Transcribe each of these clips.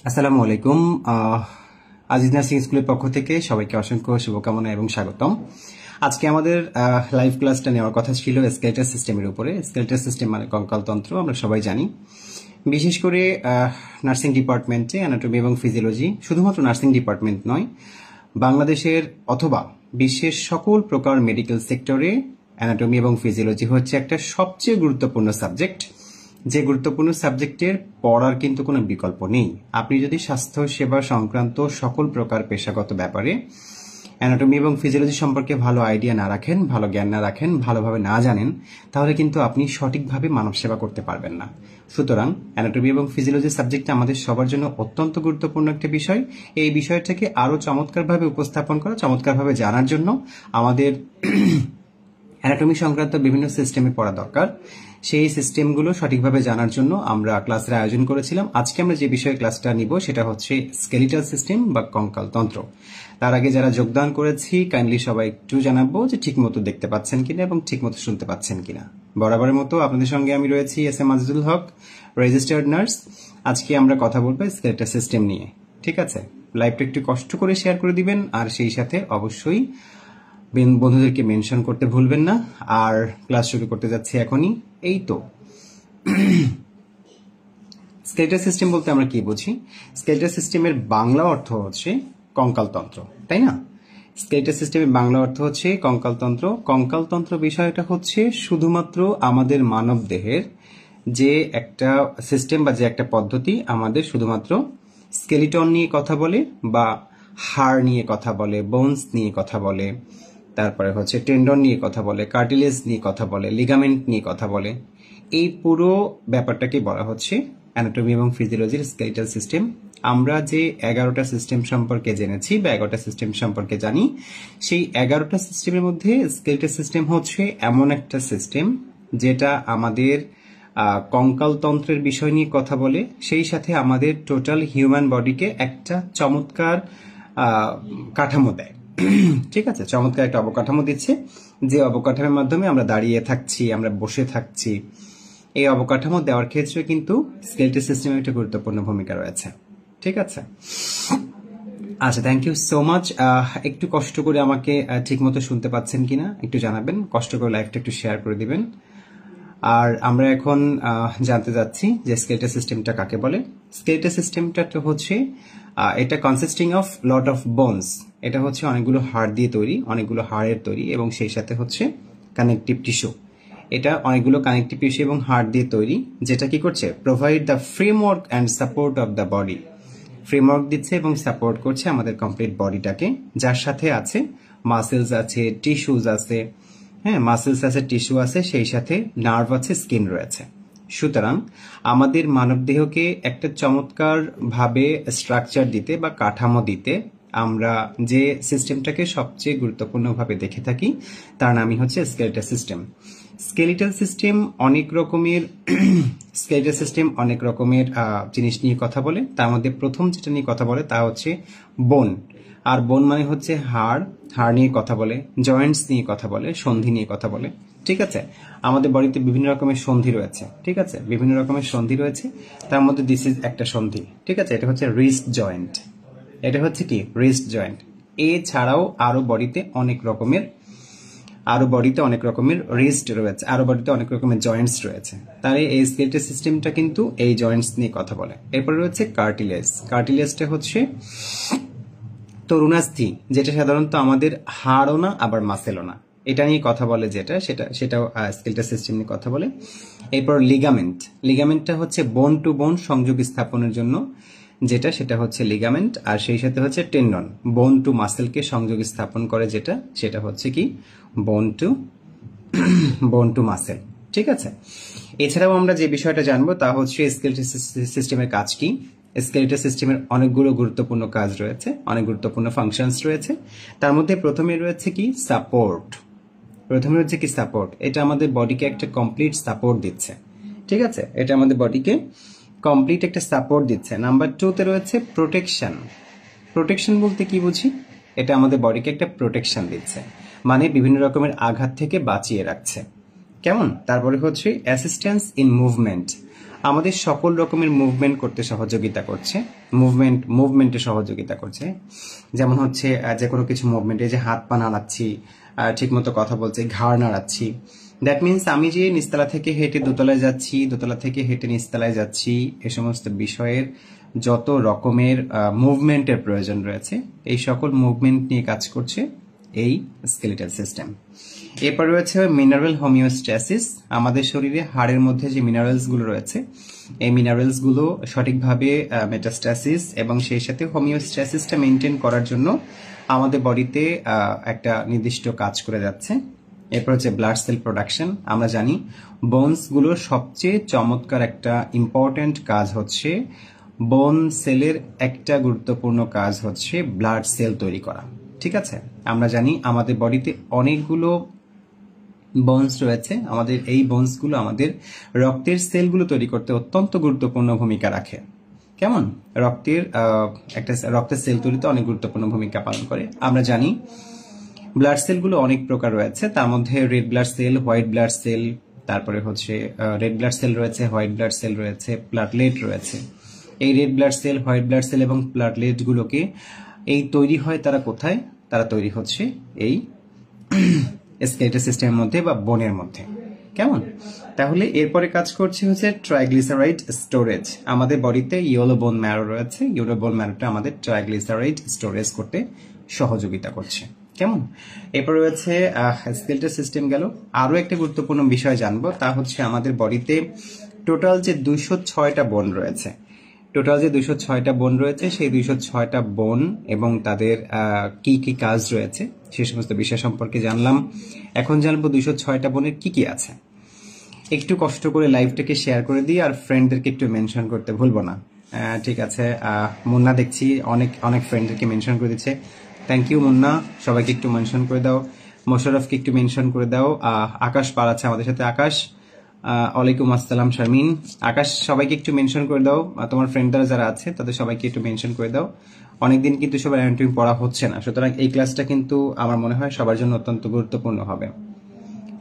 আসসালামু আলাইকুম। আজিজ নার্সিং স্কুলের পক্ষ থেকে সবাইকে অসংখ্য শুভকামনা এবং স্বাগতম। আজকে আমাদের লাইভ ক্লাসটা নেওয়ার কথা ছিল স্কেলেটাল সিস্টেমের উপরে। স্কেলেটাল সিস্টেম মানে কঙ্কালতন্ত্র, আমরা সবাই জানি। বিশেষ করে নার্সিং ডিপার্টমেন্টে অ্যানাটমি এবং ফিজিওলজি, শুধুমাত্র নার্সিং ডিপার্টমেন্ট নয়, বাংলাদেশের অথবা বিশ্বের সকল প্রকার মেডিকেল সেক্টরে অ্যানাটমি এবং ফিজিওলজি হচ্ছে একটা সবচেয়ে গুরুত্বপূর্ণ সাবজেক্ট, যে গুরুত্বপূর্ণ সাবজেক্টের পড়ার কিন্তু কোনো বিকল্প নেই। আপনি যদি স্বাস্থ্য সেবা সংক্রান্ত সকল প্রকার পেশাগত ব্যাপারে অ্যানাটমি এবং ফিজিওলজি সম্পর্কে ভালো আইডিয়া না রাখেন, ভালো জ্ঞান না রাখেন, ভালোভাবে না জানেন, তাহলে কিন্তু আপনি সঠিকভাবে মানব সেবা করতে পারবেন না। সুতরাং অ্যানাটমি এবং ফিজিওলজি সাবজেক্টটা আমাদের সবার জন্য অত্যন্ত গুরুত্বপূর্ণ একটা বিষয়। এই বিষয়টাকে আরো চমৎকারভাবে উপস্থাপন করা, চমৎকারভাবে জানার জন্য আমাদের অ্যানাটমি সংক্রান্ত বিভিন্ন সিস্টেমে পড়া দরকার। সেই সিস্টেমগুলো সঠিকভাবে জানার জন্য আমরা ক্লাসের আয়োজন করেছিলাম। আজকে আমরা যে বিষয়ে ক্লাসটা নিব সেটা হচ্ছে স্কেলিটাল সিস্টেম বা কঙ্কালতন্ত্র। তার আগে যারা যোগদান করেছি, কাইন্ডলি সবাই একটু জানাবো যে ঠিকমতো দেখতে পাচ্ছেন কিনা এবং ঠিকমতো শুনতে পাচ্ছেন কিনা। বরাবরের মতো আপনাদের সঙ্গে আমি রয়েছি এস.এম. আজিজুল হক, রেজিস্টার্ড নার্স। আজকে আমরা কথা বলবো স্কেলিটাল সিস্টেম নিয়ে। ঠিক আছে, লাইভটা একটু কষ্ট করে শেয়ার করে দিবেন, আর সেই সাথে অবশ্যই বন্ধুদেরকে মেনশন করতে ভুলবেন না। আর ক্লাস শুরু করতে যাচ্ছি এখনই। এই তো, স্কেলেটাল সিস্টেম বলতে আমরা কি বুঝি? স্কেলেটাল সিস্টেমের বাংলা অর্থ হচ্ছে কঙ্কালতন্ত্র, তাই না? স্কেলেটাল সিস্টেমের বাংলা অর্থ হচ্ছে কঙ্কালতন্ত্র। কঙ্কালতন্ত্র বিষয়টা হচ্ছে শুধুমাত্র আমাদের মানব দেহের যে একটা সিস্টেম বা যে একটা পদ্ধতি আমাদের শুধুমাত্র স্কেলিটন নিয়ে কথা বলে, বা হাড় নিয়ে কথা বলে, বোনস নিয়ে কথা বলে, তারপরে হচ্ছে টেন্ডন নিয়ে কথা বলে, কার্টিলেজ নিয়ে কথা বলে, লিগামেন্ট নিয়ে কথা বলে। এই পুরো ব্যাপারটাকে বলা হচ্ছে অ্যানাটমি এবং ফিজিওলজির স্কেলেটাল সিস্টেম। আমরা যে 11টা সিস্টেম সম্পর্কে জেনেছি বা 11টা সিস্টেম সম্পর্কে জানি, সেই 11টা সিস্টেমের মধ্যে স্কেলেটাল সিস্টেম হচ্ছে এমন একটা সিস্টেম যেটা আমাদের কঙ্কালতন্ত্রের বিষয় নিয়ে কথা বলে, সেই সাথে আমাদের টোটাল হিউম্যান বডিকে একটা চমৎকার কাঠামো দেয়। ঠিক আছে, চমৎকার একটা অবকাঠামো দিচ্ছে, যে অবকাঠামোর মাধ্যমে আমরা দাঁড়িয়ে থাকছি, আমরা বসে থাকছি। এই অবকাঠামো দেওয়ার ক্ষেত্রে কিন্তু স্কেলেটাল সিস্টেমের একটা গুরুত্বপূর্ণ ভূমিকা রয়েছে। ঠিক আছে, আচ্ছা, থ্যাংক ইউ সো মাচ। একটু কষ্ট করে আমাকে ঠিকমতো শুনতে পাচ্ছেন কিনা একটু জানাবেন, কষ্ট করে লাইভটা একটু শেয়ার করে দিবেন। আর আমরা এখন জানতে যাচ্ছি যে স্কেলেটাল সিস্টেমটা কাকে বলে। স্কেলেটাল সিস্টেমটা হচ্ছে এটা consisting of lot of bones. এটা হচ্ছে অনেকগুলো হাড় দিয়ে তৈরি, অনেকগুলো হাড়ের তৈরি, এবং সেই সাথে হচ্ছে কানেকটিভ টিস্যু। এটা অনেকগুলো কানেকটিভ টিস্যু এবং হাড় দিয়ে তৈরি, যেটা কি করছে? Provide the framework and support of the body. Framework দিচ্ছে এবং সাপোর্ট করছে আমাদের কমপ্লিট বডিটাকে, যার সাথে আছে মাসেলস আছে, টিস্যুজ আছে। হ্যাঁ, মাসেলস আছে, টিস্যু আছে, সেই সাথে নার্ভ আছে, স্কিন রয়েছে। সুতরাং আমাদের মানবদেহকে একটা চমৎকার ভাবে স্ট্রাকচার দিতে বা কাঠামো দিতে আমরা যে সিস্টেমটাকে সবচেয়ে গুরুত্বপূর্ণভাবে দেখে থাকি, তার নামই হচ্ছে স্কেলেটাল সিস্টেম। স্কেলেটাল সিস্টেম অনেক রকমের স্কেলেটাল সিস্টেম অনেক রকমের জিনিস নিয়ে কথা বলে। তার মধ্যে প্রথম যেটা নিয়ে কথা বলে তা হচ্ছে বোন। আর বোন মানে হচ্ছে হাড়, হাড় নিয়ে কথা বলে, জয়েন্টস নিয়ে কথা বলে, সন্ধি নিয়ে কথা বলে। ঠিক আছে, আমাদের বডিতে বিভিন্ন রকমের সন্ধি রয়েছে। ঠিক আছে, বিভিন্ন রকমের সন্ধি রয়েছে, তার মধ্যে দিস ইজ একটা সন্ধি। ঠিক আছে, এটা হচ্ছে রিস্ট জয়েন্ট। এটা হচ্ছে কি? Wrist joint. এছাড়াও আরো বডিতে অনেক রকমের রিস্ট রয়েছে, আরো বডিতে অনেক রকমের জয়েন্টস রয়েছে। তাই এই স্কেলেটাল সিস্টেমটা কিন্তু এই জয়েন্টস নিয়ে কথা বলে। এরপরে রয়েছে কার্টিলেজ। কার্টিলেজটা হচ্ছে তরুণাস্থি, যেটা সাধারণত আমাদের হাড়ও না আবার মাসেলও না, এটা নিয়ে কথা বলে, সেটাও স্কেলেটাল সিস্টেম নিয়ে কথা বলে। এরপর লিগামেন্ট। লিগামেন্টটা হচ্ছে বোন টু বোন সংযোগ স্থাপনের জন্য সেটা হচ্ছে লিগামেন্ট। আর সেই সাথে হচ্ছে টেন্ডন, বোন টু মাসেলকে সংযোগ স্থাপন করে, সেটা হচ্ছে কি? বোন টু মাসেল। ঠিক আছে, এছাড়াও আমরা যে বিষয়টা জানবো তা হচ্ছে স্কেলেটাল সিস্টেমের কাজ কি। স্কেলেটাল সিস্টেমের অনেকগুলো গুরুত্বপূর্ণ কাজ রয়েছে, অনেক গুরুত্বপূর্ণ ফাংশনস রয়েছে। তার মধ্যে প্রথমে রয়েছে কি? সাপোর্ট। এটা আমাদের বডিকে একটা কমপ্লিট সাপোর্ট দিচ্ছে। ঠিক আছে, এটা আমাদের বডিকে কমপ্লিট একটা সাপোর্ট দিচ্ছে। নাম্বার 2তে রয়েছে প্রোটেকশন। প্রোটেকশন বলতে কি বুঝি? এটা আমাদের বডিকে একটা প্রোটেকশন দিচ্ছে, মানে বিভিন্ন রকমের আঘাত থেকে বাঁচিয়ে রাখছে। কেমন? তারপরে হচ্ছে অ্যাসিস্ট্যান্স ইন মুভমেন্ট। আমাদের সকল রকমের মুভমেন্ট করতে সহযোগিতা করছে, মুভমেন্টে সহযোগিতা করছে। যেমন হচ্ছে যে কোনো কিছু মুভমেন্টে, যে হাত পা নাড়াচ্ছি, ঠিকমতো কথা বলছি, ঘাড় নাড়াচ্ছি, দ্যাট মিনস আমি যে নিচতলা থেকে হেঁটে দোতলায় যাচ্ছি, দোতলা থেকে হেঁটে নিচতলায় যাচ্ছি, এ সমস্ত বিষয়ের যত রকমের মুভমেন্টের প্রয়োজন রয়েছে, এই সকল মুভমেন্ট নিয়ে কাজ করছে এই স্কেলিটাল সিস্টেম। এরপর রয়েছে মিনারেল হোমিওস্ট্যাসিস। আমাদের শরীরে হাড়ের মধ্যে যে মিনারেলস গুলো রয়েছে, এই মিনারেলস গুলো সঠিকভাবে মেটাস্ট্যাসিস এবং সেই সাথে হোমিওস্ট্যাসিসটা মেনটেন করার জন্য আমাদের বডিতে একটা নির্দিষ্ট কাজ করে যাচ্ছে। এরপর হচ্ছে ব্লাড সেল প্রোডাকশন। আমরা জানি বোনস গুলোর সবচেয়ে চমৎকার একটা ইম্পর্টেন্ট কাজ হচ্ছে, বোন সেলের একটা গুরুত্বপূর্ণ কাজ হচ্ছে ব্লাড সেল তৈরি করা। ঠিক আছে, আমরা জানি আমাদের বডিতে অনেকগুলো বোনস রয়েছে। আমাদের এই বোনস গুলো আমাদের রক্তের সেলগুলো তৈরি করতে অত্যন্ত গুরুত্বপূর্ণ ভূমিকা রাখে। কেমন? রক্তের সেল তৈরিতে অনেক গুরুত্বপূর্ণ ভূমিকা পালন করে। আমরা জানি ব্লাড সেলগুলো অনেক প্রকার রয়েছে, তার মধ্যে red blood cell, white blood cell, তারপরে হচ্ছে রেড ব্লাড সেল রয়েছে, হোয়াইট ব্লাড সেল রয়েছে, প্লাটলেট রয়েছে। এই red blood cell, white blood cell এবং প্লাটলেট গুলোকে এই তৈরি হয় তারা কোথায়? তারা তৈরি হচ্ছে এই স্কেলেটাল সিস্টেমের মধ্যে বা বোনের মধ্যে। কেমন? তাহলে এরপরে কাজ করছে হচ্ছে ট্রাইগ্লিসারাইড স্টোরেজ। আমাদের বডিতে ইয়েলো বোন ম্যারো রয়েছে, ইয়েলো বোন ম্যারোটা আমাদের ট্রাইগ্লিসারাইড স্টোরেজ করতে সহযোগিতা করছে। কেমন? এরপর রয়েছে স্কেলেটাল সিস্টেম গেল। আরো একটা গুরুত্বপূর্ণ বিষয় জানবো, তা হচ্ছে আমাদের বডিতে টোটাল যে 206টা বোন রয়েছে, সেই 206টা বোন এবং তাদের কি কি কাজ রয়েছে সে সমস্ত বিষয় সম্পর্কে জানলাম। এখন জানবো 206টা বোনের কি কি আছে। একটু কষ্ট করে লাইভটাকে শেয়ার করে দিই, আর ফ্রেন্ডদেরকে একটু মেনশন করতে ভুলবো না। ঠিক আছে, মুন্না দেখছি অনেক ফ্রেন্ডদেরকে মেনশন করে দিচ্ছে। থ্যাংক ইউ মুন্না, সবাইকে একটু মেনশন করে দাও। মোশারফকে একটু মেনশন করে দাও। আকাশ পাল আছে আমাদের সাথে। আকাশ, ওয়ালাইকুম আসসালাম। শারমিন, আকাশ, সবাইকে একটু মেনশন করে দাও। তোমার ফ্রেন্ডরা যারা আছে তাদের সবাইকে একটু মেনশন করে দাও। অনেকদিন কিন্তু সবার অ্যানাটমি পড়া হচ্ছে না, সুতরাং এই ক্লাসটা কিন্তু আমার মনে হয় সবার জন্য অত্যন্ত গুরুত্বপূর্ণ হবে।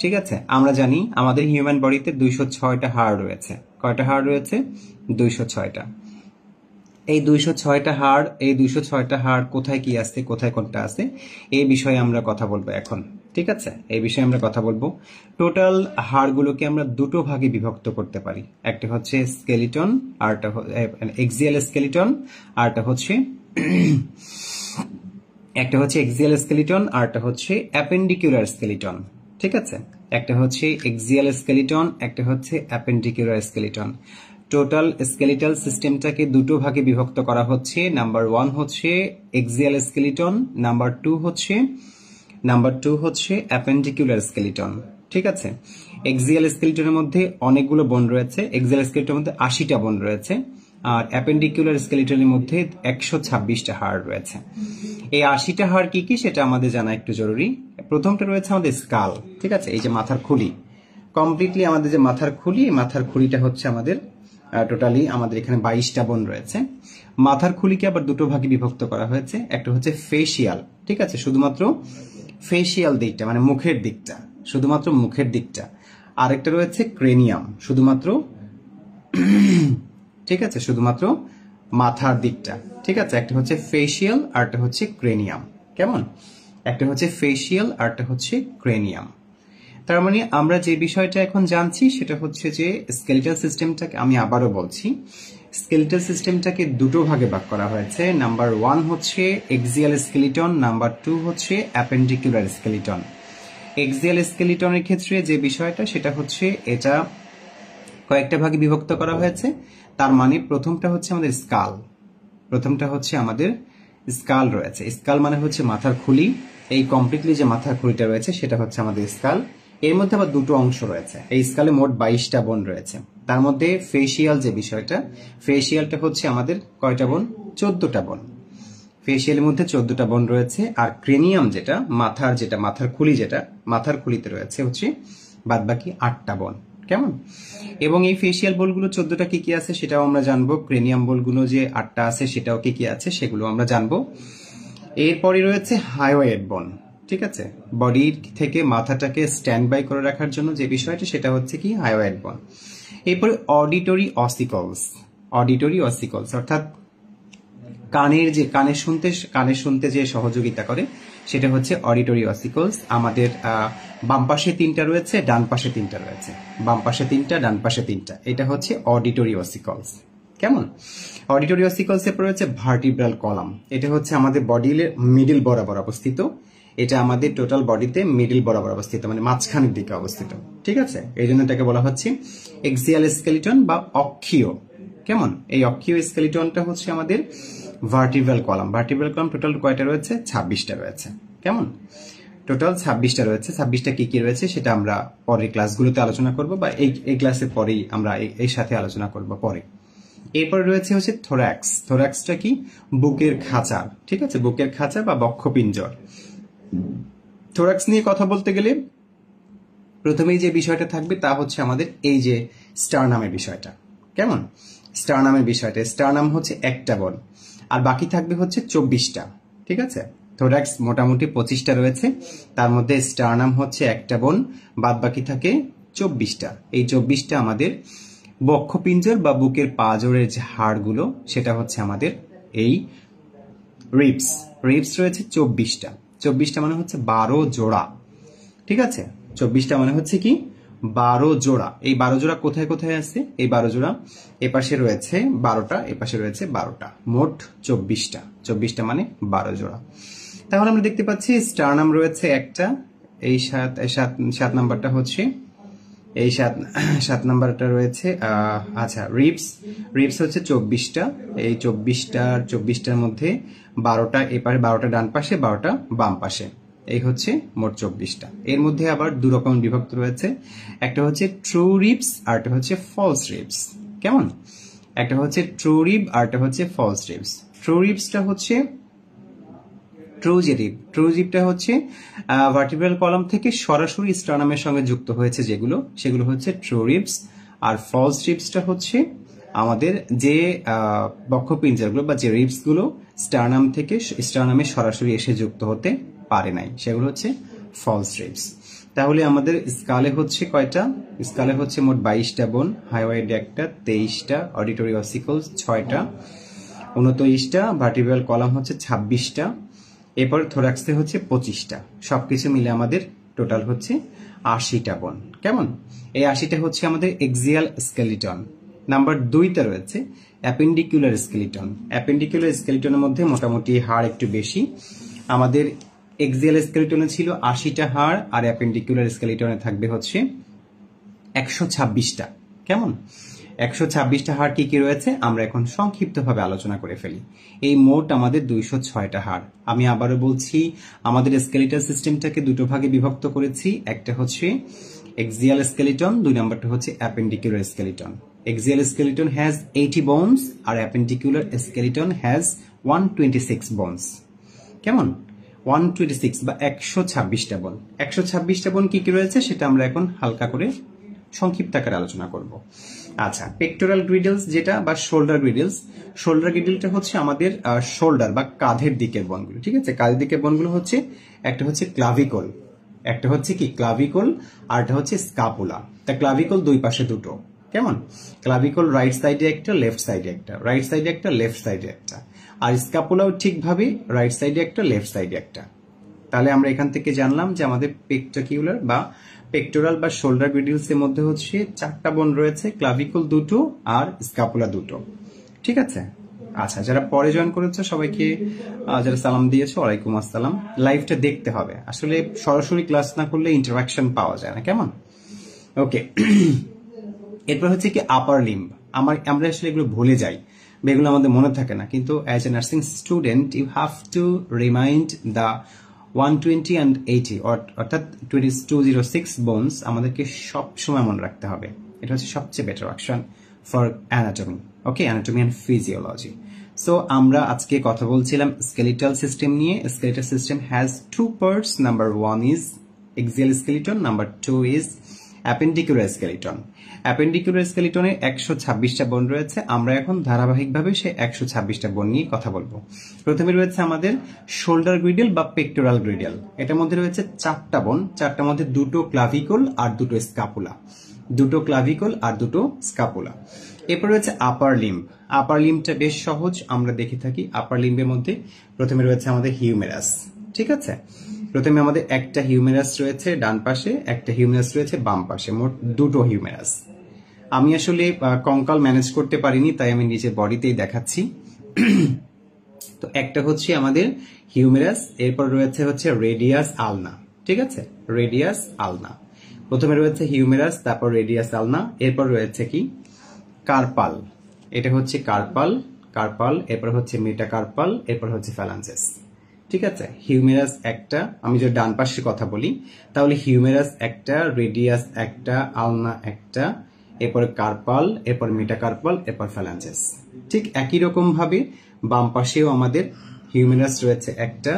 ঠিক আছে, আমরা জানি আমাদের হিউম্যান বডিতে 206টা হাড় রয়েছে। কয়টা হাড় রয়েছে? 206টা। এই 206টা হাড় কোথায় কি আছে, কোথায় কোনটা আছে, এই বিষয়ে আমরা কথা বলবো এখন। ঠিক আছে, এই বিষয়ে আমরা কথা বলবো। টোটাল হাড়গুলোকে আমরা দুটো ভাগে বিভক্ত করতে পারি। একটা হচ্ছে স্কেলিটন, আরটা এক্সিয়াল স্কেলিটন, আরটা হচ্ছে এক্সিয়াল স্কেলিটন, আরটা হচ্ছে অ্যাপেন্ডিকুলার স্কেলিটন। ঠিক আছে, একটা হচ্ছে এক্সিয়াল স্কেলিটন, একটা হচ্ছে অ্যাপেন্ডিকুলার স্কেলিটন। টোটাল স্কেলিটাল সিস্টেমটাকে দুটো ভাগে বিভক্ত করা হচ্ছে। নাম্বার 1 হচ্ছে এক্সিয়াল স্কেলিটন, নাম্বার 2 হচ্ছে অ্যাপেন্ডিকুলার স্কেলিটন। ঠিক আছে, এক্সিয়াল স্কেলিটনের মধ্যে অনেকগুলো বোন রয়েছে। এক্সিয়াল স্কেলিটনের মধ্যে 80টা বোন রয়েছে, আর অ্যাপেন্ডিকুলার স্কেলিটনের মধ্যে 126টা হাড় রয়েছে। এই 80টা হাড় কি কি সেটা আমাদের জানা একটু জরুরি। প্রথমটা রয়েছে আমাদের স্কাল। ঠিক আছে, এই যে মাথার খুলি, কমপ্লিটলি আমাদের যে মাথার খুলি, এই মাথার খুলিটা হচ্ছে আমাদের টোটালি আমাদের এখানে 22টা বোন রয়েছে। মাথার খুলিকে আবার দুটো ভাগে বিভক্ত করা হয়েছে। একটা হচ্ছে ফেসিয়াল, ঠিক আছে, শুধুমাত্র ফেসিয়াল দিকটা, মানে মুখের দিকটা, শুধুমাত্র মুখের দিকটা। আরেকটা রয়েছে ক্রেনিয়াম, শুধুমাত্র ঠিক আছে, শুধুমাত্র মাথার দিকটা। ঠিক আছে, একটা হচ্ছে ফেসিয়াল, আরটা হচ্ছে ক্রেনিয়াম। কেমন? একটা হচ্ছে ফেসিয়াল, আরটা হচ্ছে ক্রেনিয়াম। তার মানে আমরা যে বিষয়টা এখন জানছি সেটা হচ্ছে যে স্কেলিটাল সিস্টেমটাকে, আমি আবারও বলছি, স্কেলিটাল সিস্টেমটাকে দুটো ভাগে ভাগ করা হয়েছে। নাম্বার 1 হচ্ছে এক্সিয়াল স্কেলিটন, নাম্বার 2 হচ্ছে অ্যাপেন্ডিকুলার স্কেলিটন। এক্সিয়াল স্কেলিটনের ক্ষেত্রে যে বিষয়টা সেটা হচ্ছে এটা কয়েকটা ভাগে বিভক্ত করা হয়েছে। তার মানে প্রথমটা হচ্ছে আমাদের স্কাল, স্কাল রয়েছে। স্কাল মানে হচ্ছে মাথার খুলি। এই কমপ্লিটলি যে মাথার খুলিটা রয়েছে সেটা হচ্ছে আমাদের স্কাল। এর মধ্যে আবার দুটো অংশ রয়েছে। এই স্কালে মোট 22টা বোন রয়েছে। তার মধ্যে ফেসিয়াল যে বিষয়টা, ফেসিয়ালটা হচ্ছে আমাদের কয়টা বোন? 14টা বোন। ফেসিয়ালের মধ্যে 14টা বোন রয়েছে। আর ক্রেনিয়াম যেটা মাথার খুলিতে রয়েছে হচ্ছে বাদবাকি 8টা বোন। কেমন? এবং এই ফেসিয়াল বোলগুলো 14টা কি কি আছে সেটাও আমরা জানবো। ক্রেনিয়াম বোলগুলো যে 8টা আছে সেটাও কি কি আছে সেগুলো আমরা জানবো। এরপরে রয়েছে হাইওয়েড বোন। ঠিক আছে, বডির থেকে মাথাটাকে স্ট্যান্ড বাই করে রাখার জন্য যে বিষয়টা সেটা হচ্ছে কি হাইওয়েড বোন। এরপরে অডিটরি অসিকলস, অডিটরি অসিকলস অর্থাৎ কানের শুনতে যে সহযোগিতা করে সেটা হচ্ছে অডিটরি অসিকলস। আমাদের বাম পাশে 3টা রয়েছে, ডান পাশে 3টা রয়েছে, বাম পাশে 3টা, ডান পাশে 3টা, এটা হচ্ছে অডিটরি অসিকলস। কেমন? অডিটরি অসিকলস এর রয়েছে ভার্টিব্রাল কলাম, এটা হচ্ছে আমাদের বডির মিডল বরাবর অবস্থিত, এটা আমাদের টোটাল বডিতে মিডল বরাবর অবস্থিত, মানে মাঝখানের দিকে অবস্থিত। ঠিক আছে, এই জন্য এটাকে বলা হচ্ছে এক্সিয়াল স্কেলিটন বা অক্ষীয়। কেমন? এই অক্ষীয় স্কেলিটনটা হচ্ছে আমাদের vertebral column. Vertebral column total কয়টা রয়েছে? 26টা রয়েছে। কেমন? টোটাল 26টা রয়েছে। 26টা কি কি রয়েছে সেটা আমরা পরের ক্লাসগুলোতে আলোচনা করব, বা এই ক্লাসের পরেই আমরা এই সাথে আলোচনা করব পরে। এরপরে রয়েছে হচ্ছে থোরাক্স। থোরাক্সটা কি? বুকের খাঁচা। ঠিক আছে, বুকের খাঁচা বা বক্ষপিঞ্জর। থোরাক্স নিয়ে কথা বলতে গেলে প্রথমেই যে বিষয়টা থাকবে তা হচ্ছে আমাদের এই যে স্টারনামের বিষয়টা। কেমন? স্টারনামের বিষয়টা, স্টারনাম হচ্ছে একটা বোন, আর বাকি থাকবে হচ্ছে 24টা। ঠিক আছে, থোরাক্স মোটামুটি 25টা রয়েছে, তার মধ্যে স্টারনাম হচ্ছে একটা বোন, বাদ বাকি থাকে 24টা। এই 24টা আমাদের বক্ষপিঞ্জর বা বুকের পাঁজরের যে হাড়গুলো, সেটা হচ্ছে আমাদের এই রিবস। রিবস রয়েছে 24টা। 24টা মানে হচ্ছে 12 জোড়া। ঠিক আছে, 24টা মানে হচ্ছে কি? 12 জোড়া। এই 12 জোড়া কোথায় কোথায় আছে? এই 12 জোড়া এপাশে রয়েছে 12টা, এপাশে রয়েছে 12টা, মোট 24টা। 24টা মানে 12 জোড়া। তাহলে আমরা দেখতে পাচ্ছি স্টারনাম রয়েছে একটা, এই সাত নাম্বারটা হচ্ছে এই সাত নাম্বারটা রয়েছে। আচ্ছা, রিবস হচ্ছে 24টা। এই 24টার মধ্যে 12টা এপাশে, 12টা ডান পাশে, 12টা বাম পাশে, এই হচ্ছে মোট 24টা। এর মধ্যে আবার দু রকম বিভক্ত রয়েছে, একটা হচ্ছে ট্রু রিবস আর একটা হচ্ছে ফলস রিবস। কেমন? একটা হচ্ছে ট্রু রিব আর একটা হচ্ছে ফলস রিবস। ট্রু রিবসটা হচ্ছে ট্রুজিপটা হচ্ছে ভার্টিব্রাল কলাম থেকে সরাসরি স্টারনামের সঙ্গে যুক্ত হয়েছে যেগুলো, সেগুলো হচ্ছে ট্রু রিবস। আর ফলস রিবসটা হচ্ছে আমাদের যে বক্ষপিঞ্জরগুলো বা যে রিবসগুলো স্টারনাম থেকে স্টারনামে সরাসরি এসে যুক্ত হতে পারে নাই, সেগুলো হচ্ছে ফলস রিবস। তাহলে আমাদের স্কালে হচ্ছে কয়টা? স্কালে হচ্ছে মোট 22টা বোন, হাইওয়েড একটা, 23টা, অডিটরি অসিকলস 6টা, 29টা, ভার্টিব্রাল কলাম হচ্ছে 26টা, এরপর থোরাক্সে হচ্ছে 25টা। সবকিছু মিলে আমাদের টোটাল হচ্ছে 80টা বোন। কেমন? এই 80টা হচ্ছে আমাদের এক্সিয়াল স্কেলিটন। নাম্বার 2তে রয়েছে অ্যাপেন্ডিকুলার স্কেলিটন। অ্যাপেন্ডিকুলার স্কেলিটনের মধ্যে মোটামুটি হাড় একটু বেশি। আমাদের এক্সিয়াল স্কেলিটনে ছিল 80টা হাড়, আর অ্যাপেন্ডিকুলার স্কেলিটনে থাকবে হচ্ছে 126টা। কেমন? 126টা হাড় কি কি রয়েছে আমরা এখন সংক্ষিপ্তভাবে আলোচনা করে ফেলি। এই মোট আমাদের 206টা হাড়। আমি আবারও বলছি, আমাদের স্কেলিটাল সিস্টেমটাকে দুটো ভাগে বিভক্ত করেছি, একটা হচ্ছে এক্সিয়াল স্কেলিটন, 2 নম্বরটা হচ্ছে appendicular skeleton. Axial skeleton has 80 bones আর অ্যাপেন্ডিকুলার স্কেলিটন হ্যাজ 126 বোনস। কেমন? 126 বা 126টা বোন। 126টা বোন কি কি রয়েছে সেটা আমরা এখন হালকা করে সংক্ষিপ্ত আকারে আলোচনা করব। আচ্ছা, পেক্টোরাল গ্রিডলস যেটা বা শোল্ডার গ্রিডলস, শোল্ডার গ্রিডলটা হচ্ছে আমাদের শোল্ডার বা কাঁধের দিকের বোনগুলো। ঠিক আছে, কাঁধের দিকের বোনগুলো হচ্ছে একটা হচ্ছে ক্লাভিকল, একটা হচ্ছে কি ক্লাভিকল, আর একটা হচ্ছে স্কাপুলা। তা ক্লাভিকল দুই পাশে দুটো। কেমন? ক্লাভিকল রাইট সাইডে একটা, লেফট সাইডে একটা, রাইট সাইডে একটা, লেফট সাইডে একটা, আর স্কাপুলাও ঠিকভাবে রাইট সাইডে একটা, লেফট সাইডে একটা। তাহলে আমরা এখান থেকে জানলাম যে আমাদের পেক্টাকিউলার বা পেক্টোরাল বা শোল্ডার গ্রিডলস এর মধ্যে হচ্ছে 4টা বোন রয়েছে, ক্লাভিকল দুটো আর স্কাপুলা দুটো। ঠিক আছে, আচ্ছা, যারা পরে জয়েন করেছো সবাইকে, যারা সালাম দিয়েছো ওয়ালাইকুম আসসালাম। লাইভটা দেখতে হবে, আসলে সরাসরি ক্লাস না করলে ইন্টারাকশন পাওয়া যায় না। কেমন? ওকে, এরপর হচ্ছে কি আপার লিম্ব। আমরা আসলে এগুলো ভুলে যাই বা এগুলো আমাদের মনে থাকে না, কিন্তু as a nursing student you have to remind the 120 and 80 অর্থাৎ 206 বোনস আমাদেরকে সব সময় মনে রাখতে হবে। এটা হচ্ছে সবচেয়ে better option for anatomy. Okay, anatomy and physiology. So আমরা আজকে কথা বলছিলাম স্কেলিটাল সিস্টেম নিয়ে। Skeletal system has 2 parts. Number 1 is axial skeleton, number 2 is appendicular skeleton. Appendicular স্কেলিটনে 126টা বোন রয়েছে। আমরা এখন ধারাবাহিকভাবে সেই 126টা বোন নিয়ে কথা বলবো। প্রথমে রয়েছে আমাদের শোল্ডার গ্রিডল বা পেক্টোরাল গ্রিডল। এটার মধ্যে রয়েছে 4টা বোন, 4টার মধ্যে 2টো ক্লাভিকল আর 2টো স্কাপুলা। দুটো ক্লাভিকল আর দুটো স্কাপুলা। এরপর রয়েছে আপার লিম্ব। আপার লিম্বটা বেশ সহজ, আমরা দেখে থাকি। আপার লিম্বের মধ্যে প্রথমে রয়েছে আমাদের হিউমেরাস, ঠিক আছে। প্রথমে আমাদের একটা হিউমেরাস রয়েছে ডান পাশে, একটা হিউমেরাস রয়েছে বাম পাশে, মোট দুটো হিউমেরাস। আমি আসলে কঙ্কাল ম্যানেজ করতে পারিনি, তাই আমি নিজের বডিতেই দেখাচ্ছি। তো একটা হচ্ছে আমাদের হিউমেরাস, এরপর রয়েছে হচ্ছে রেডিয়াস আলনা, ঠিক আছে, রেডিয়াস আলনা। প্রথমে রয়েছে হিউমেরাস, তারপর রেডিয়াস আলনা, এরপর রয়েছে কি কার্পাল, এটা হচ্ছে কার্পাল, কার্পাল, এরপর হচ্ছে মেটাকার্পাল, এরপর হচ্ছে ফ্যালাঞ্জেস, ঠিক আছে। হিউমেরাস একটা, আমি যদি ডান পাশে কথা বলি তাহলে হিউমেরাস একটা, রেডিয়াস একটা, আলনা একটা, এরপর কার্পাল, এরপর মেটাকার্পাল, এরপর ফ্যালাঞ্জেস। ঠিক একই রকম ভাবে বাম পাশেও আমাদের হিউমেরাস রয়েছে একটা,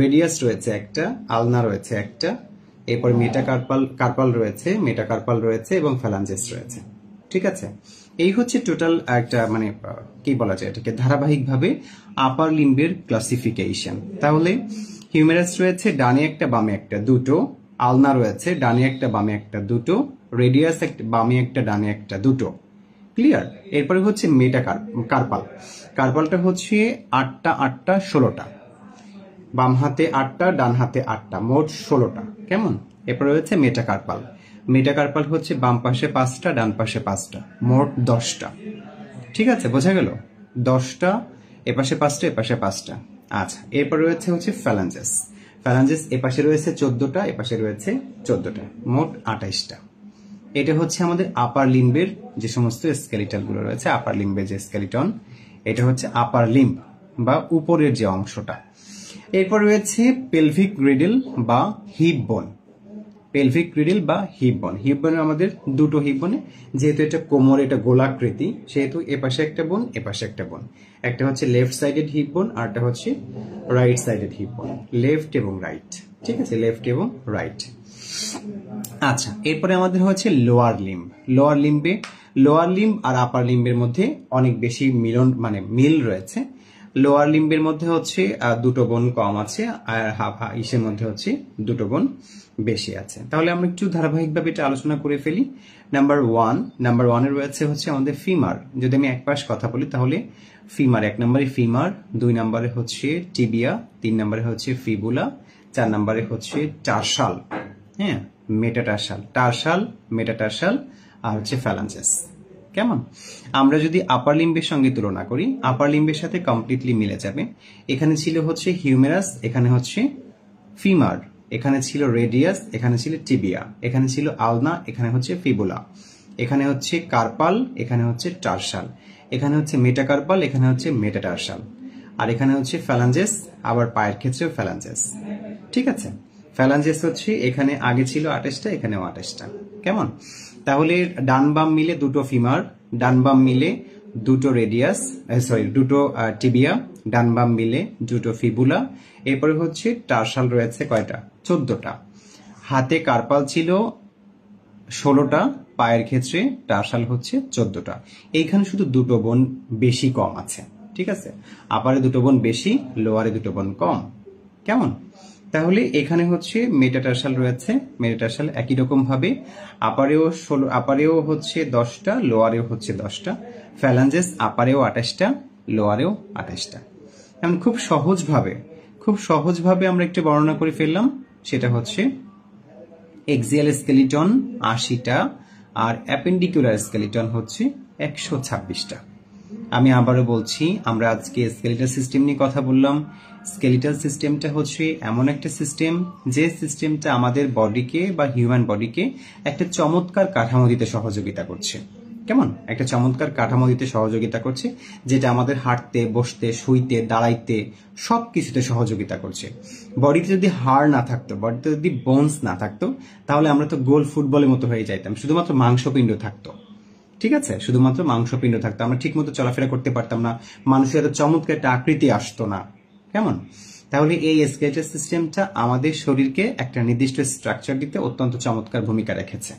রেডিয়াস রয়েছে একটা, আলনা রয়েছে একটা, এরপর মেটাকার্পাল, কার্পাল রয়েছে, মেটাকার্পাল রয়েছে এবং ফ্যালাঞ্জেস রয়েছে, ঠিক আছে। এই হচ্ছে টোটাল একটা মানে কি বলা যায় এটাকে ধারাবাহিকভাবে আপার লিম্বের ক্লাসিফিকেশন। তাহলে হিউমেরাস রয়েছে ডানে একটা বামে একটা দুটো, আলনা রয়েছে ডানে একটা বামে একটা দুটো, রেডিয়াস একটা বামে একটা ডানে একটা দুটো, ক্লিয়ার। এরপরে হচ্ছে কার্পাল। কার্পালটা হচ্ছে 8টা 8টা 16টা, বাম হাতে 8টা ডান হাতে 8টা, মোট 16টা, কেমন। এরপরে রয়েছে মেটাকার্পাল। মেটাকার্পাল হচ্ছে বাম পাশে 5টা ডান পাশে 5টা, মোট 10টা, ঠিক আছে, বোঝা গেল। 10টা, এপাশে 5টা এপাশে 5টা। আচ্ছা, এরপর রয়েছে হচ্ছে ফ্যালাঞ্জেস। ফ্যালাঞ্জেস এপাশে রয়েছে 14টা, এপাশে রয়েছে 14টা, মোট 28টা। এটা হচ্ছে আমাদের আপার লিম্বের যে সমস্ত স্কেলিটন গুলো রয়েছে, আপার লিম্বের যে স্কেলিটন, এটা হচ্ছে আপার লিম্ব বা উপরের যে অংশটা। এরপর রয়েছে পেলভিক গ্রিডল বা হিপ বোন। পেলভিক গ্রিডল বা হিপ বোন। হিপ বোনে আমাদের দুটো হিপ বোনে, যেহেতু এটা কোমর, এটা গোলাকৃতি, সেহেতু এপাশে একটা বোন এপাশে একটা বোন। একটা হচ্ছে লেফট সাইডেড হিপ বোন, আর একটা হচ্ছে right sided hip bone, left এবং রাইট, ঠিক আছে, লেফট এবং রাইট। আচ্ছা, এরপরে আমাদের হচ্ছে লোয়ার লিম্ব। লোয়ার লিম্বে, লোয়ার লিম্ব আর আপার লিম্বের মধ্যে অনেক বেশি মিলন মানে মিল রয়েছে। লোয়ার লিম্বের মধ্যে হচ্ছে দুটো বোন কম আছে, আর ইসের মধ্যে হচ্ছে দুটো বোন বেশি আছে। তাহলে আমরা একটু ধারাবাহিকভাবে এটা আলোচনা করে ফেলি। নাম্বার ওয়ানে রয়েছে হচ্ছে আমাদের ফিমার। যদি আমি এক পাশ কথা বলি তাহলে ফিমার, 1 নম্বরে ফিমার, 2 নম্বরে হচ্ছে টিবিয়া, 3 নম্বরে হচ্ছে ফিবুলা, 4 নম্বরে হচ্ছে টার্সাল, হ্যাঁ, মেটাটার্সাল, টার্সাল, মেটাটার্সাল, আর হচ্ছে ফ্যালাঞ্জেস, কেমন। আমরা যদি আপার লিম্বের সঙ্গে তুলনা করি, আপার লিম্বের সাথে কমপ্লিটলি মিলে যাবে। এখানে ছিল হচ্ছে হিউমেরাস, এখানে হচ্ছে ফিমার, এখানে ছিল রেডিয়াস, এখানে ছিল টিবিয়া, এখানে ছিল আলনা, এখানে হচ্ছে ফিবুলা, এখানে হচ্ছে কার্পাল, এখানে হচ্ছে টার্সাল, এখানে হচ্ছে মেটাকার্পাল, এখানে হচ্ছে মেটাটার্সাল, আর এখানে হচ্ছে ফ্যালাঞ্জেস, আবার পায়ের ক্ষেত্রেও ফ্যালাঞ্জেস, ঠিক আছে। ফ্যালাঞ্জেস হচ্ছে এখানে আগে ছিল 28টা, এখানেও 28টা, কেমন। তাহলে ডান বাম মিলে দুটো ফিমার, ডান বাম মিলে দুটো রেডিয়াস, দুটো টিবিয়া, ডান বাম মিলে দুটো ফিবুলা, এরপরে হচ্ছে টার্সাল রয়েছে কয়টা, 14টা। হাতে কার্পাল ছিল 16টা, পায়ের ক্ষেত্রে টার্সাল হচ্ছে 14টা। এইখানে শুধু দুটো বোন বেশি কম আছে, ঠিক আছে। আপারে দুটো বোন বেশি, লোয়ারে দুটো বোন কম, কেমন। তাহলে এখানে হচ্ছে মেটাটার্সাল রয়েছে, মেটাটার্সাল একই রকম ভাবে আপারেও হচ্ছে 10টা, লোয়ারেও হচ্ছে 10টা। ফ্যালাঞ্জেস আপারেও 28টা, লোয়ারেও 28টা। এখন খুব সহজভাবে আমরা একটু বর্ণনা করে ফেললাম। সেটা হচ্ছে এক্সিয়াল স্কেলিটন 80টা, আর অ্যাপেন্ডিকুলার স্কেলিটন হচ্ছে 126টা। আমি আবারও বলছি, আমরা আজকে স্কেলিটাল সিস্টেম নিয়ে কথা বললাম। স্কেলিটাল সিস্টেমটা হচ্ছে এমন একটা সিস্টেম, যে সিস্টেমটা আমাদের বডিকে বা হিউম্যান বডিকে একটা চমৎকার কাঠামো দিতে সহযোগিতা করছে, কেমন, একটা চমৎকার কাঠামো দিতে সহযোগিতা করছে, যেটা আমাদের হাঁটতে, বসতে, শুইতে, দাঁড়াইতে সবকিছুতে সহযোগিতা করছে। বডিতে যদি হাড় না থাকতো, বডিতে যদি বোনস না থাকতো, তাহলে আমরা তো গোল ফুটবলের মতো হয়ে যাইতাম, শুধুমাত্র মাংসপিণ্ড থাকতো, ঠিক আছে, শুধুমাত্র মাংসপিণ্ড থাকতো, আমরা ঠিক মতো চলাফেরা করতে পারতাম না, মানুষের এত চমৎকার একটা আকৃতি আসতো না, কেমন। তাহলে এই স্কেলেটাল সিস্টেমটা আমাদের শরীরকে একটা নির্দিষ্ট স্ট্রাকচার দিতে অত্যন্ত চমৎকার ভূমিকা রেখেছে।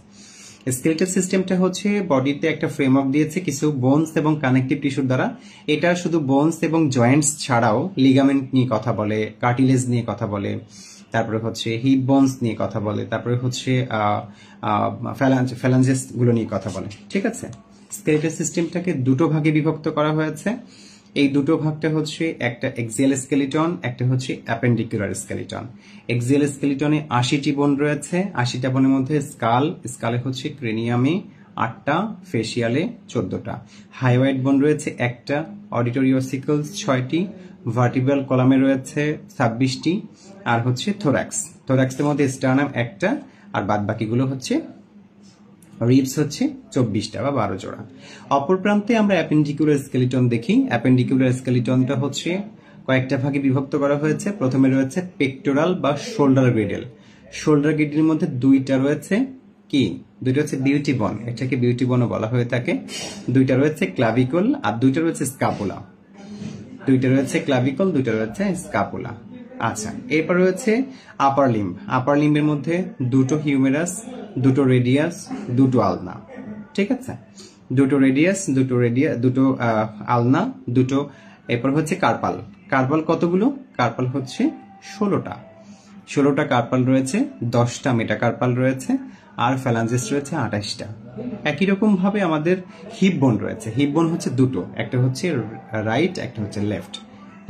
স্কেলেটাল সিস্টেমটা হচ্ছে বডিতে একটা ফ্রেমওয়ার্ক দিয়েছে কিছু বোনস এবং কানেকটিভ টিস্যুর দ্বারা। এটা শুধু বোনস এবং জয়েন্টস ছাড়াও লিগামেন্ট নিয়ে কথা বলে, কার্টিলেজ নিয়ে কথা বলে, তারপরে হচ্ছে হিপ বোনস নিয়ে কথা বলে, তারপরে হচ্ছে ফ্যালাঞ্জেস গুলো নিয়ে কথা বলে। ঠিক আছে, স্কেলেটাল সিস্টেমটাকে দুটো ভাগে বিভক্ত করা হয়েছে। এই দুটো ভাগটা হচ্ছে একটা এক্সিয়াল স্কেলিটন, একটা হচ্ছে অ্যাপেন্ডিকুলার স্কেলিটন। এক্সিয়াল স্কেলিটনে 80টি বোন রয়েছে, 80টা বোনের মধ্যে স্কালে হচ্ছে ক্রেনিয়ামে 8টা, ফেসিয়ালে 14টা। হাইওয়াইড বোন রয়েছে একটা, অডিটরি অসিকলস 6টি, ভার্টিব্রাল কলামে রয়েছে 26টি, আর হচ্ছে থোরাক্সের মধ্যে স্টার্নাম একটা, আর বাদ বাকিগুলো হচ্ছে রিবস হচ্ছে 24টা বা 12 জোড়া। অপর প্রান্তে আমরা অ্যাপেন্ডিকুলার স্কেলিটন দেখি। অ্যাপেন্ডিকুলার স্কেলিটনটা হচ্ছে কয়েকটা ভাগে বিভক্ত করা হয়েছে। প্রথমে রয়েছে পেক্টোরাল বা শোল্ডার গ্রেডেল। শোল্ডার গ্রেডের মধ্যে দুইটা রয়েছে কি, দুইটা হচ্ছে বিউটি বোন, এটাকে বিউটি বোনও বলা হয়ে থাকে। দুইটা রয়েছে ক্লাভিকল আর দুইটা রয়েছে স্কাপুলা। দুইটা রয়েছে ক্লাভিকল, দুইটা রয়েছে স্কাপুলা। আচ্ছা, এরপর রয়েছে আপার লিম্ব। আপার লিম্বের মধ্যে দুটো হিউমেরাস, দুটো রেডিয়াস, দুটো আলনা। ঠিক আছে, দুটো রেডিয়াস, দুটো আলনা, দুটো। এরপর হচ্ছে কার্পাল। কার্পাল কতগুলো? কার্পাল হচ্ছে 16টা কার্পাল রয়েছে, 10টা মেটাকার্পাল রয়েছে, আর ফ্যালাঞ্জেস রয়েছে 28টা। একই রকম ভাবে আমাদের হিপ বোন রয়েছে। হিপ বোন হচ্ছে দুটো, একটা হচ্ছে রাইট, একটা হচ্ছে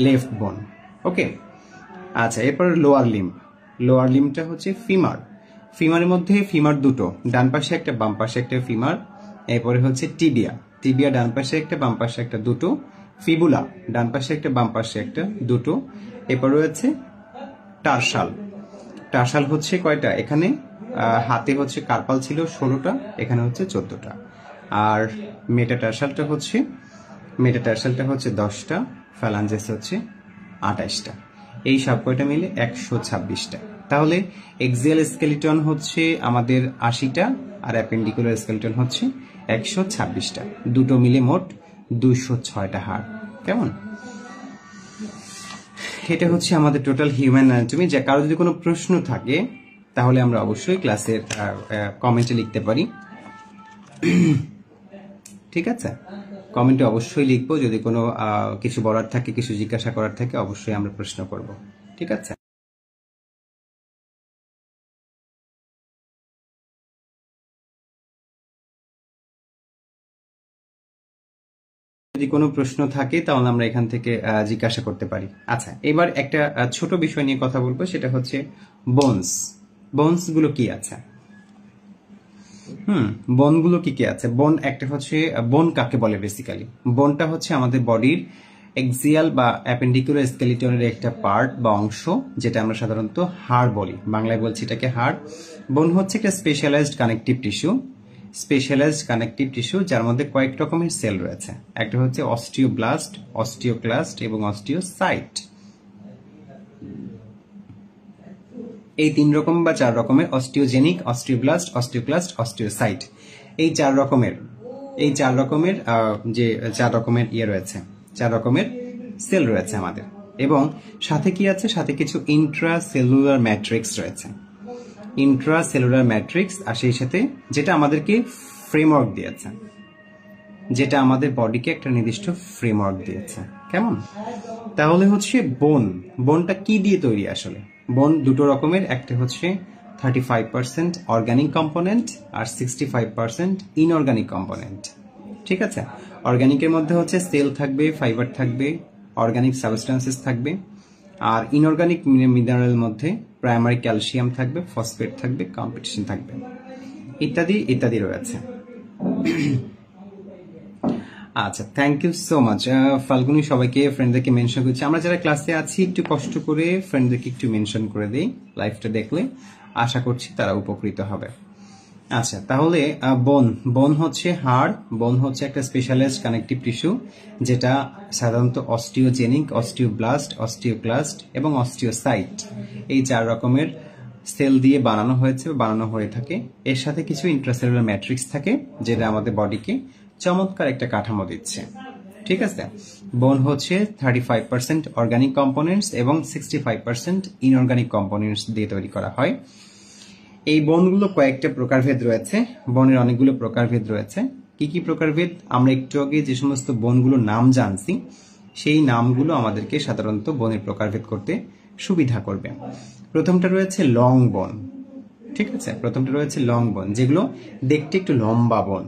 লেফট বোন। ওকে, আচ্ছা, এরপর লোয়ার লিম্বটা হচ্ছে ফিমারের মধ্যে ফিমার দুটো, ডান পাশে একটা বাম পাশে একটা ফিমার। এরপরে হচ্ছে টিবিয়া ডান পাশে একটা বাম পাশে একটা, দুটো। ফিবুলা ডান পাশে একটা বাম পাশে একটা, দুটো। এরপর রয়েছে টার্সাল হচ্ছে কয়টা? এখানে হাতে হচ্ছে কার্পাল ছিল 16টা, এখানে হচ্ছে 14টা। আর মেটাটার্সালটা হচ্ছে 10টা, ফ্যালাঞ্জেস হচ্ছে 28টা। এই সব কয়টা মিলে 126টা। তাহলে এক্সিয়াল স্কেলিটন হচ্ছে আমাদের 80টা, আর অ্যাপেন্ডিকুলার স্কেলিটন হচ্ছে 126টা। দুটো মিলে মোট 206টা হাড়। কেমন? এটা হচ্ছে আমাদের টোটাল হিউম্যান অ্যানাটমি। যে কারো যদি কোনো প্রশ্ন থাকে তাহলে আমরা অবশ্যই ক্লাসের কমেন্টে লিখতে পারি। ঠিক আছে, কমেন্টে অবশ্যই লিখবো। যদি কোনো কিছু বলার থাকে, কিছু জিজ্ঞাসা করার থাকে, অবশ্যই আমরা প্রশ্ন করব। ঠিক আছে। যদি কোনো প্রশ্ন থাকে তাহলে আমরা এখান থেকে জিজ্ঞাসা করতে পারি। আচ্ছা, এবার একটা ছোট বিষয় নিয়ে কথা বলবো, সেটা হচ্ছে বোনস গুলো কি আছে। বোনগুলো কি কি আছে? বোন একটা হচ্ছে, বোন কাকে বলে? বেসিক্যালি বোনটা হচ্ছে আমাদের বডির এক্সিয়াল বা অ্যাপেন্ডিকুলার স্কেলিটনের একটা পার্ট বা অংশ, যেটা আমরা সাধারণত হাড় বলি, বাংলায় বলছি এটাকে হাড়। বোন হচ্ছে একটা স্পেশালাইজড কানেকটিভ টিস্যু, যার মধ্যে কয়েক রকমের সেল রয়েছে। একটা হচ্ছে অস্টিওব্লাস্ট, অস্টিওক্লাস্ট এবং অস্টিওসাইট। এই 3 রকম বা 4 রকমের, অস্টিওজেনিক, অস্টিওব্লাস্ট, অস্টিওক্লাস্ট, অস্টিওসাইট, এই 4 রকমের যে 4 রকমের রয়েছে, 4 রকমের সেল রয়েছে আমাদের। এবং সাথে কি আছে? সাথে কিছু ইন্ট্রাসেলুলার ম্যাট্রিক্স রয়েছে। ইন্ট্রাসেলুলার ম্যাট্রিক্স আর সেই সাথে যেটা আমাদেরকে ফ্রেমওয়ার্ক দিয়েছে, যেটা আমাদের বডিকে একটা নির্দিষ্ট ফ্রেমওয়ার্ক দিয়েছে। কেমন? তাহলে হচ্ছে বোনটা কি দিয়ে তৈরি আসলে? বোন দুটো রকমের, একটা হচ্ছে 35% অর্গানিক কম্পোনেন্ট আর 65% ইনঅর্গানিক কম্পোনেন্ট। ঠিক আছে, অর্গানিকের মধ্যে হচ্ছে সেল থাকবে, ফাইবার থাকবে, অর্গানিক সাবস্টেন্সেস থাকবে। আর ইনঅর্গানিক মিনারেলের মধ্যে প্রাইমারি ক্যালসিয়াম থাকবে, ফসফেট থাকবে, কম্পিটিশন থাকবে, ইত্যাদি ইত্যাদি রয়েছে। আচ্ছা, thank you so much Falguni. সবাইকে, ফ্রেন্ডদেরকে মেনশন করছি। আমরা যারা ক্লাসে আছি একটু কষ্ট করে ফ্রেন্ডদেরকে একটু মেনশন করে দেই লাইভটা দেখলে, আশা করছি তারা উপকৃত হবে। আচ্ছা, তাহলে বোন হচ্ছে হাড়। বোন হচ্ছে একটা স্পেশালাইজড কানেকটিভ টিস্যু, যেটা সাধারণত অস্টিওজেনিক, অস্টিওব্লাস্ট, অস্টিওক্লাস্ট এবং অস্টিওসাইট, এই 4 রকমের সেল দিয়ে বানানো হয়ে থাকে। এর সাথে কিছু ইন্ট্রাসেলুলার ম্যাট্রিক্স থাকে, যেটা আমাদের বডিকে চমৎকার একটা কাঠামো দিচ্ছে। ঠিক আছে, বোন হচ্ছে 35% অর্গানিক কম্পোনেন্টস এবং 65% ইনঅর্গানিক কম্পোনেন্টস দিয়ে তৈরি করা হয়। এই বোনগুলো কয়েকটা প্রকারভেদ রয়েছে, বোনের অনেকগুলো প্রকারভেদ রয়েছে। কি কি প্রকারভেদ? আমরা একটু আগে যে সমস্ত বোনগুলোর নাম জানছি, সেই নামগুলো আমাদেরকে সাধারণত বোনের প্রকারভেদ করতে সুবিধা করবে। প্রথমটা রয়েছে লং বোন, ঠিক আছে, প্রথমটা রয়েছে লং বোন, যেগুলো দেখতে একটু লম্বা বোন,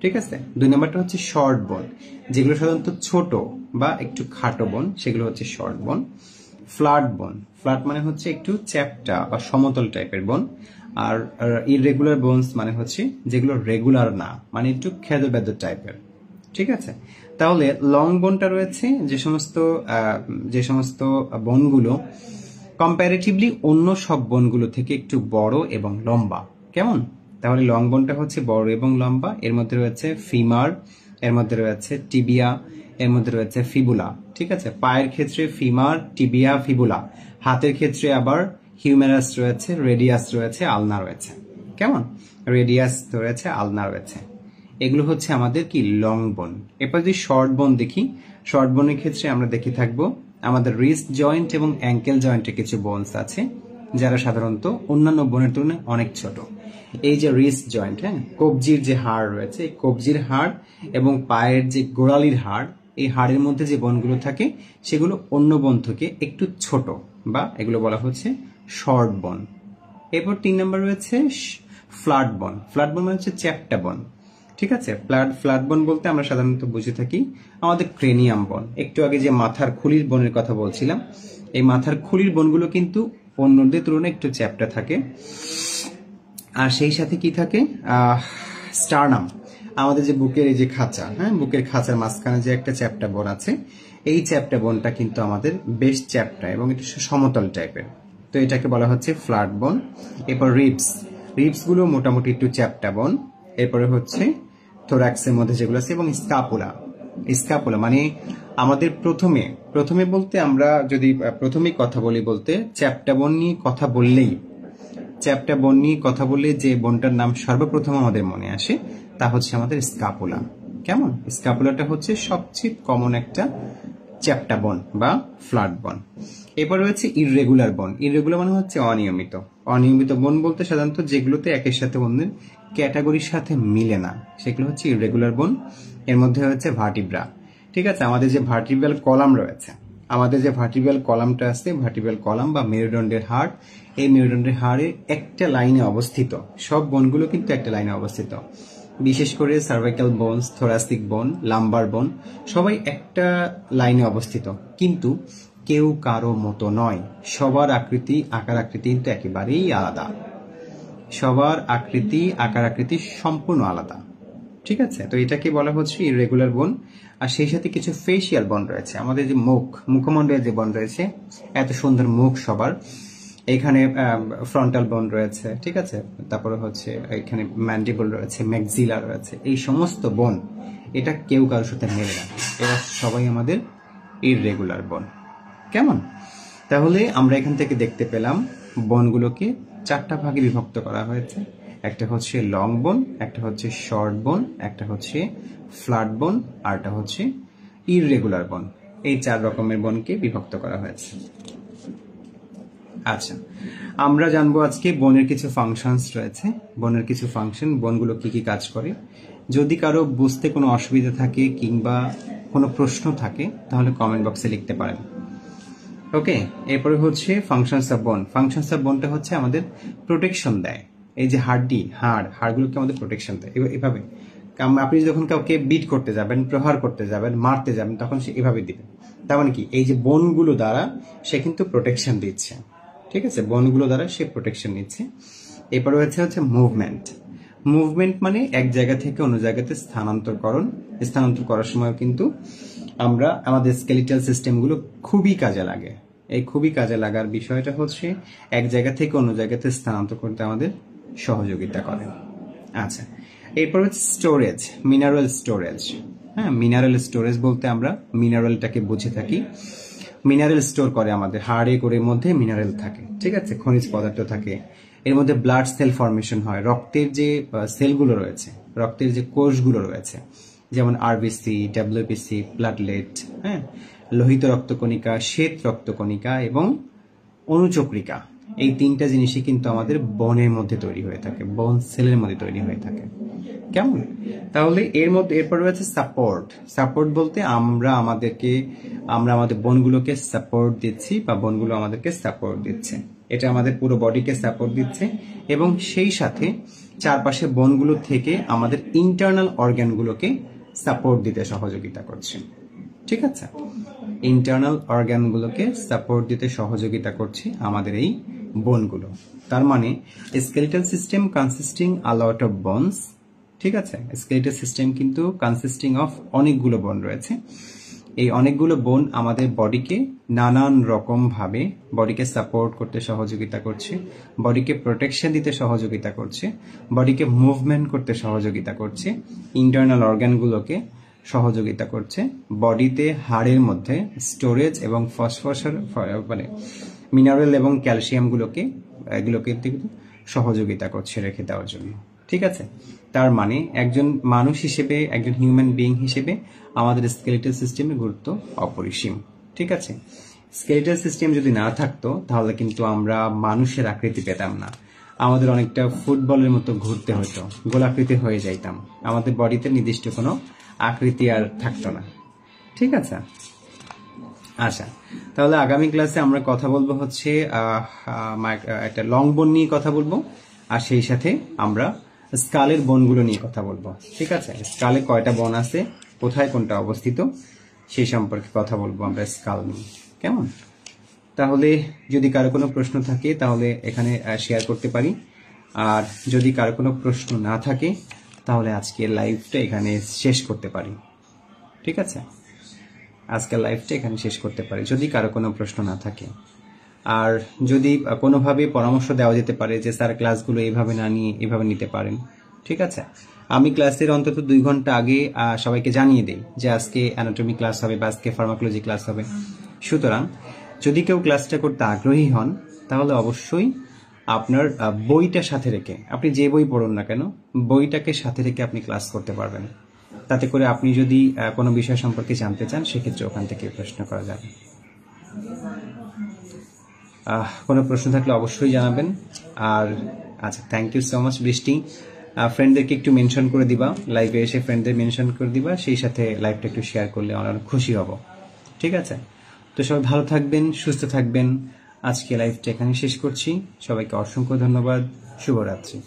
ঠিক আছে। 2 নম্বরটা হচ্ছে শর্ট বোন, যেগুলো সাধারণত ছোট বা একটু খাটো বোন, সেগুলো হচ্ছে শর্ট বোন। ফ্ল্যাট বোন, ফ্ল্যাট মানে হচ্ছে একটু চ্যাপ্টা বা সমতল টাইপের বোন। আর ইররেগুলার বোনস মানে হচ্ছে যেগুলো রেগুলার না, মানে একটু খেদর বেদর টাইপের, ঠিক আছে। তাহলে লং বোনটা রয়েছে যে সমস্ত বোনগুলো কম্পারেটিভলি অন্য সব বোনগুলো থেকে একটু বড় এবং লম্বা, কেমন। তাহলে লং বোনটা হচ্ছে বড় এবং লম্বা। এর মধ্যে রয়েছে ফিমার, এর মধ্যে রয়েছে টিবিয়া, এর মধ্যে রয়েছে ফিবুলা, ঠিক আছে। পায়ের ক্ষেত্রে ফিমার, টিবিয়া, ফিবুলা। হাতের ক্ষেত্রে আবার হিউমেরাস রয়েছে, রেডিয়াস রয়েছে, আলনা রয়েছে, কেমন। রেডিয়াস রয়েছে, আলনা রয়েছে। এগুলো হচ্ছে আমাদের কি লং বোন। এরপর যদি শর্ট বোন দেখি, শর্ট বোনের ক্ষেত্রে আমরা দেখে থাকবো আমাদের রিস্ট জয়েন্ট এবং অ্যাঙ্কেল জয়েন্টে কিছু বোনস আছে, যারা সাধারণত অন্যান্য বোনের তুলনায় অনেক ছোট। এই যে রিস্ট জয়েন্ট, হ্যাঁ, কবজির যে হাড় রয়েছে, এই কবজির হাড় এবং পায়ের যে গোড়ালির হাড়, এই হাড়ের মধ্যে যে বোনগুলো থাকে সেগুলো অন্য বোন থেকে একটু ছোট, বা এগুলো বলা হচ্ছে শর্ট বোন। এরপর 3 নম্বর রয়েছে ফ্ল্যাট বোন। ফ্ল্যাট বোন মানে হচ্ছে চ্যাপ্টা বোন, ঠিক আছে। ফ্ল্যাট বোন বলতে আমরা সাধারণত বুঝে থাকি আমাদের ক্রেনিয়াম বোন। একটু আগে যে মাথার খুলির বোনের কথা বলছিলাম, এই মাথার খুলির বোনগুলো কিন্তু অন্যদের তুলনায় একটু চ্যাপ্টা থাকে। আর সেই সাথে কি থাকে, স্টারনাম, আমাদের যে বুকের এই যে খাঁচা, হ্যাঁ, বুকের খাঁচার মাঝখানে যে একটা চ্যাপ্টা বোন আছে, এই চ্যাপ্টা বোনটা কিন্তু আমাদের বেশ চ্যাপ্টা এবং একটু সমতল টাইপের, তো এটাকে বলা হচ্ছে ফ্ল্যাট বোন। এরপর রিবস গুলো মোটামুটি একটু চ্যাপ্টা বোন। এরপরে হচ্ছে থোরাক্সের মধ্যে যেগুলো আছে, এবং স্কাপুলা মানে আমাদের প্রথমে বলতে আমরা যদি প্রথমে কথা বলি, বলতে চ্যাপ্টা বোন নিয়ে কথা বললে যে বোনটার নাম সর্বপ্রথম আমাদের মনে আসে তা হচ্ছে আমাদের স্কাপুলা, কেমন। স্কাপুলাটা হচ্ছে সবচেয়ে কমন একটা চ্যাপ্টা বোন বা ফ্ল্যাট বোন। এরপর রয়েছে ইররেগুলার বোন। ইররেগুলার মানে হচ্ছে অনিয়মিত বোন বলতে সাধারণত যেগুলোতে একের সাথে অন্যের ক্যাটাগরির সাথে মিলে না, সেগুলো হচ্ছে ইররেগুলার বোন। এর মধ্যে হচ্ছে ভার্টিব্রা, ঠিক আছে। আমাদের যে ভার্টিব্রাল কলাম রয়েছে, আমাদের যে ভার্টিব্রাল কলামটা আছে, ভার্টিব্রাল কলাম বা মেরুদণ্ডের হাড়, এই মেরুদণ্ডের হাড়ে একটা লাইনে অবস্থিত, সব বোনগুলো কিন্তু একটা লাইনে অবস্থিত। বিশেষ করে সার্ভাইকাল বোনস, থোরাসিক বোন, লাম্বার বোন সবাই একটা লাইনে অবস্থিত, কিন্তু কেউ কারো মতো নয়। সবার আকার আকৃতি কিন্তু একেবারেই আলাদা, সবার আকার আকৃতি সম্পূর্ণ আলাদা, ঠিক আছে। তো এটাকে বলা হচ্ছে ইররেগুলার বোন। আর সেই সাথে কিছু ফেসিয়াল বোন রয়েছে। আমাদের যে মুখমণ্ডলের যে বোন রয়েছে, এত সুন্দর মুখ সবার, এখানে ফ্রন্টাল বোন রয়েছে, ঠিক আছে। তারপরে হচ্ছে এখানে ম্যান্ডিবল রয়েছে, ম্যাক্সিলা রয়েছে, এই সমস্ত বোন এটা কেউ কারোর সাথে মেলে না, এরা সবাই আমাদের ইররেগুলার বোন, কেমন। তাহলে আমরা এখান থেকে দেখতে পেলাম বোনগুলোকে 4টা ভাগে বিভক্ত করা হয়েছে। একটা হচ্ছে লং বোন, একটা হচ্ছে শর্ট বোন, একটা হচ্ছে ফ্ল্যাট বোন, আর একটা হচ্ছে ইররেগুলার বোন। এই 4 রকমের বোনকে বিভক্ত করা হয়েছে। আচ্ছা, আমরা জানবো আজকে বোনের কিছু ফাংশনস রয়েছে, বোনের কিছু ফাংশন, বোনগুলো কি কি কাজ করে। যদি কারো বুঝতে কোনো অসুবিধা থাকে কিংবা কোনো প্রশ্ন থাকে তাহলে কমেন্ট বক্সে লিখতে পারেন। ওকে, এরপরে হচ্ছে ফাংশনস অফ বোন। ফাংশনস অফ বোনটা হচ্ছে আমাদের প্রোটেকশন দেয়। এই যে হাড়গুলোকে আমাদের প্রোটেকশন দেয় এভাবে। আপনি যখন কাউকে বিট করতে যাবেন, প্রহার করতে যাবেন, মারতে যাবেন, তখন সে এভাবে দিবে। তার মানে কি, এই যে বোনগুলো দ্বারা সে কিন্তু প্রোটেকশন দিচ্ছে, ঠিক আছে। বোনগুলো দ্বারা সে প্রোটেকশন নিচ্ছে। এরপরে হচ্ছে মুভমেন্ট মানে এক জায়গা থেকে অন্য জায়গাতে স্থানান্তর করার সময় কিন্তু আমরা আমাদের স্কেলিটাল সিস্টেমগুলো খুবই কাজে লাগে। এই খুবই কাজে লাগার বিষয়টা হচ্ছে এক জায়গা থেকে অন্য জায়গাতে স্থানান্তর করতে আমাদের সহযোগিতা করে। আচ্ছা, এরপর হচ্ছে স্টোরেজ, মিনারেল স্টোরেজ। হ্যাঁ, মিনারেল স্টোরেজ বলতে আমরা মিনারেলটাকে বুঝে থাকি। মিনারেল স্টোর করে আমাদের হাড়ে করে মধ্যে মিনারেল থাকে, ঠিক আছে, খনিজ পদার্থ থাকে। এর মধ্যে ব্লাড সেল ফরমেশন হয়, রক্তের যে সেলগুলো রয়েছে, রক্তের যে কোষগুলো রয়েছে, যেমন আরবিসি, ডাব্লিউবিসি, প্লাটলেট, হ্যাঁ, লোহিত রক্তকণিকা, শ্বেত রক্তকণিকা এবং অনুচক্রিকা, এই তিনটা জিনিসই কিন্তু আমাদের বোনের মধ্যে তৈরি হয়ে থাকে, বোন সেলের মধ্যে তৈরি হয়ে থাকে। কেমন? তাহলে এর মধ্যে এরপর রয়েছে সাপোর্ট। সাপোর্ট বলতে আমরা আমাদের বোনগুলোকে সাপোর্ট দিচ্ছি বা বোনগুলো আমাদেরকে সাপোর্ট দিচ্ছে। এটা আমাদের পুরো বডিকে সাপোর্ট দিচ্ছে এবং সেই সাথে চারপাশে বোনগুলো থেকে আমাদের ইন্টারনাল অর্গানগুলোকে সাপোর্ট দিতে সহযোগিতা করছে। ঠিক আছে, ইন্টারনাল অর্গানগুলোকে সাপোর্ট দিতে সহযোগিতা করছে আমাদের এই বোনগুলো। তার মানে skeletal system consisting a lot of bones. ঠিক আছে, স্কেলিটাল সিস্টেম কিন্তু কনসিস্টিং অফ অনেকগুলো বোন রয়েছে। এই অনেকগুলো বোন আমাদের বডিকে নানান রকম ভাবে বডিকে সাপোর্ট করতে সহযোগিতা করছে, বডিকে প্রোটেকশন দিতে সহযোগিতা করছে, বডিকে মুভমেন্ট করতে সহযোগিতা করছে, ইন্টারনাল অর্গানগুলোকে সহযোগিতা করছে, বডিতে হাড়ের মধ্যে স্টোরেজ এবং ফসফরাস মানে মিনারেল এবং ক্যালসিয়ামগুলোকে কিন্তু সহযোগিতা করছে রেখে দেওয়ার জন্য। ঠিক আছে, তার মানে একজন মানুষ হিসেবে, একজন হিউম্যান বিইং হিসেবে আমাদের স্কেলিটাল সিস্টেমের গুরুত্ব অপরিসীম। ঠিক আছে, স্কেলিটাল সিস্টেম যদি না থাকতো তাহলে কিন্তু আমরা মানুষের আকৃতি পেতাম না, আমাদের অনেকটা ফুটবলের মতো ঘুরতে হতো, গোলাকৃতি হয়ে যাইতাম, আমাদের বডিতে নির্দিষ্ট কোনো আকৃতি আর থাকতো না। ঠিক আছে, আচ্ছা, তাহলে আগামী ক্লাসে আমরা কথা বলবো হচ্ছে একটা লং বোন নিয়ে কথা বলবো, আর সেই সাথে আমরা স্কালের বোনগুলো নিয়ে কথা বলবো। ঠিক আছে, স্কালে কয়টা বোন আছে, কোথায় কোনটা অবস্থিত, সেই সম্পর্কে কথা বলবো আমরা স্কাল নিয়ে। কেমন? তাহলে যদি কারো কোনো প্রশ্ন থাকে তাহলে এখানে শেয়ার করতে পারি, আর যদি কারো কোনো প্রশ্ন না থাকে তাহলে আজকের লাইভটা এখানে শেষ করতে পারি। ঠিক আছে, আজকের লাইভটা এখানে শেষ করতে পারি যদি কারো কোনো প্রশ্ন না থাকে। আর যদি কোনোভাবে পরামর্শ দেওয়া যেতে পারে যে স্যার ক্লাসগুলো এইভাবে না নিয়ে এভাবে নিতে পারেন। ঠিক আছে, আমি ক্লাসের অন্তত 2 ঘন্টা আগে সবাইকে জানিয়ে দিই যে আজকে অ্যানাটমি ক্লাস হবে বা আজকে ফার্মাকোলজি ক্লাস হবে। সুতরাং যদি কেউ ক্লাসটা করতে আগ্রহী হন তাহলে অবশ্যই আপনার বইটা সাথে রেখে, আপনি যে বই পড়ুন না কেন, বইটাকে সাথে রেখে আপনি ক্লাস করতে পারবেন। তাতে করে আপনি যদি কোনো বিষয় সম্পর্কে জানতে চান সেক্ষেত্রে ওখান থেকে প্রশ্ন করা যাবে। কোনো প্রশ্ন থাকলে অবশ্যই জানাবেন। আর আচ্ছা, থ্যাংক ইউ সো মাচ বৃষ্টি। ফ্রেন্ডদেরকে একটু মেনশন করে দিবা, লাইভে এসে ফ্রেন্ডদের মেনশন করে দিবা, সেই সাথে লাইভটা একটু শেয়ার করলে অনেক খুশি হব। ঠিক আছে, তো সবাই ভালো থাকবেন, সুস্থ থাকবেন। আজকে লাইভটা এখানে শেষ করছি। সবাইকে অসংখ্য ধন্যবাদ। শুভরাত্রি।